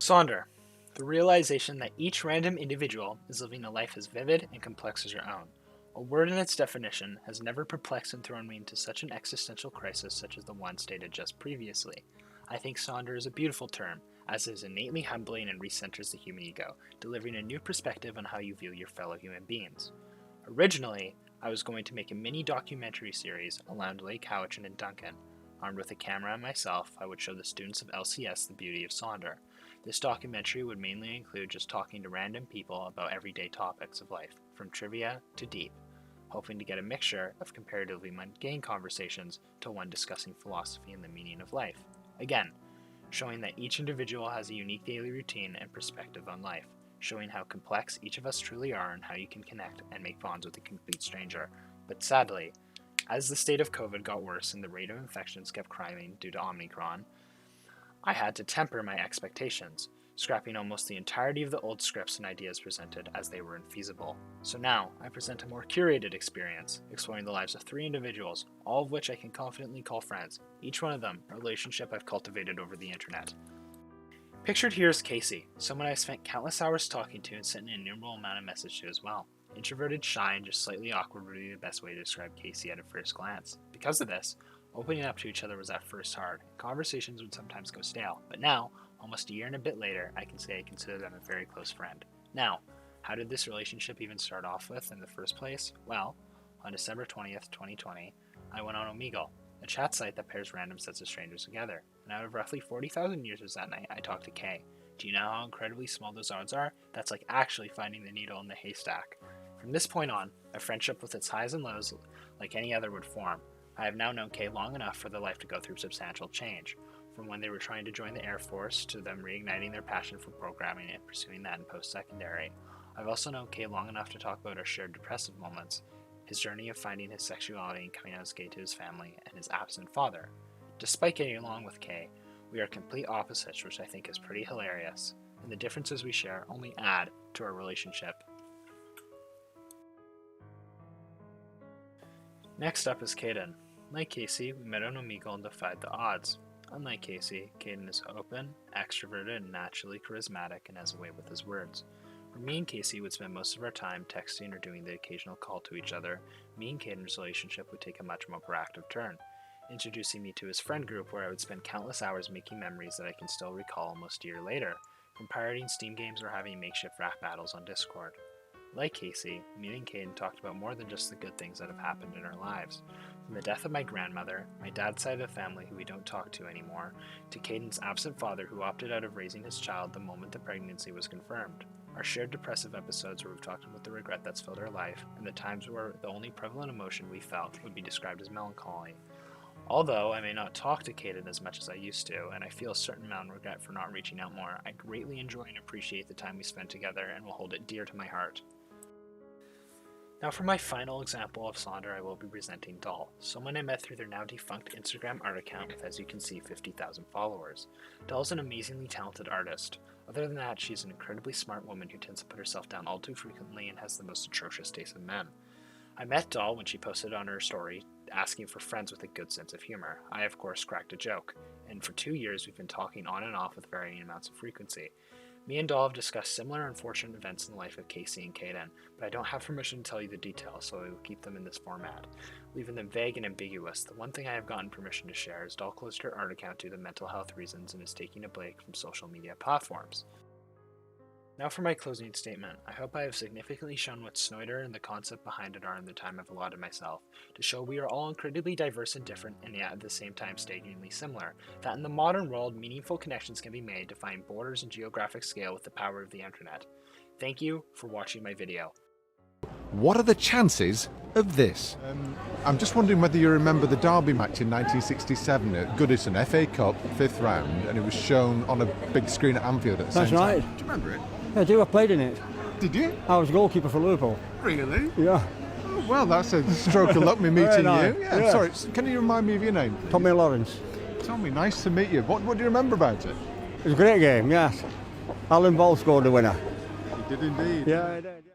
Sonder. The realization that each random individual is living a life as vivid and complex as your own. A word in its definition has never perplexed and thrown me into such an existential crisis such as the one stated just previously. I think Sonder is a beautiful term, as it is innately humbling and recenters the human ego, delivering a new perspective on how you view your fellow human beings. Originally, I was going to make a mini documentary series around Lake Howichan and Duncan. Armed with a camera and myself, I would show the students of LCS the beauty of Sonder. This documentary would mainly include just talking to random people about everyday topics of life, from trivia to deep, hoping to get a mixture of comparatively mundane conversations to one discussing philosophy and the meaning of life. Again, showing that each individual has a unique daily routine and perspective on life, showing how complex each of us truly are and how you can connect and make bonds with a complete stranger. But sadly, as the state of COVID got worse and the rate of infections kept climbing due to Omicron, I had to temper my expectations, scrapping almost the entirety of the old scripts and ideas presented as they were infeasible. So now, I present a more curated experience, exploring the lives of 3 individuals, all of which I can confidently call friends, each one of them a relationship I've cultivated over the internet. Pictured here is Casey, someone I've spent countless hours talking to and sent an innumerable amount of messages to as well. Introverted, shy, and just slightly awkward would be the best way to describe Casey at a first glance. Because of this, opening up to each other was at first hard. Conversations would sometimes go stale, but now, almost a year and a bit later, I can say I consider them a very close friend. Now, how did this relationship even start off with in the first place? Well, on December 20th, 2020, I went on Omegle, a chat site that pairs random sets of strangers together, and out of roughly 40,000 users that night, I talked to Kay. Do you know how incredibly small those odds are? That's like actually finding the needle in the haystack. From this point on, a friendship with its highs and lows, like any other, would form. I have now known Kay long enough for their life to go through substantial change, from when they were trying to join the Air Force to them reigniting their passion for programming and pursuing that in post-secondary. I've also known Kay long enough to talk about our shared depressive moments, his journey of finding his sexuality and coming out as gay to his family, and his absent father. Despite getting along with Kay, we are complete opposites, which I think is pretty hilarious, and the differences we share only add to our relationship. Next up is Caden. Like Casey, we met on Omegle and defied the odds. Unlike Casey, Caden is open, extroverted, and naturally charismatic and has a way with his words. Where me and Casey would spend most of our time texting or doing the occasional call to each other, me and Caden's relationship would take a much more proactive turn, introducing me to his friend group where I would spend countless hours making memories that I can still recall almost a year later, from pirating Steam games or having makeshift rap battles on Discord. Like Casey, me and Caden talked about more than just the good things that have happened in our lives. From the death of my grandmother, my dad's side of the family who we don't talk to anymore, to Caden's absent father who opted out of raising his child the moment the pregnancy was confirmed. Our shared depressive episodes where we've talked about the regret that's filled our life, and the times where the only prevalent emotion we felt would be described as melancholy. Although I may not talk to Caden as much as I used to, and I feel a certain amount of regret for not reaching out more, I greatly enjoy and appreciate the time we spent together and will hold it dear to my heart. Now for my final example of Sonder, I will be presenting Doll, someone I met through their now defunct Instagram art account with, as you can see, 50,000 followers. Doll is an amazingly talented artist. Other than that, she's an incredibly smart woman who tends to put herself down all too frequently and has the most atrocious taste in men. I met Doll when she posted on her story asking for friends with a good sense of humor. I, of course, cracked a joke, and for 2 years we've been talking on and off with varying amounts of frequency. Me and Doll have discussed similar unfortunate events in the life of Casey and Caden, but I don't have permission to tell you the details, so I will keep them in this format, leaving them vague and ambiguous. The one thing I have gotten permission to share is Doll closed her art account due to mental health reasons and is taking a break from social media platforms. Now for my closing statement. I hope I have significantly shown what Sonder and the concept behind it are in the time I've allotted myself, to show we are all incredibly diverse and different, and yet at the same time staggeringly similar, that in the modern world, meaningful connections can be made defying borders and geographic scale with the power of the internet. Thank you for watching my video. What are the chances of this? I'm just wondering whether you remember the Derby match in 1967 at Goodison, FA Cup, 5th round, and it was shown on a big screen at Anfield at the That's same right. time. Do you remember it? Yeah, I do. I played in it. Did you? I was goalkeeper for Liverpool. Really? Yeah. Oh, well, that's a stroke of luck, me meeting nice. you. Yeah. Sorry, can you remind me of your name? Tommy Lawrence. Tommy, nice to meet you. What do you remember about it? It was a great game, yes. Alan Ball scored the winner. You did indeed. Yeah, I did. Yeah.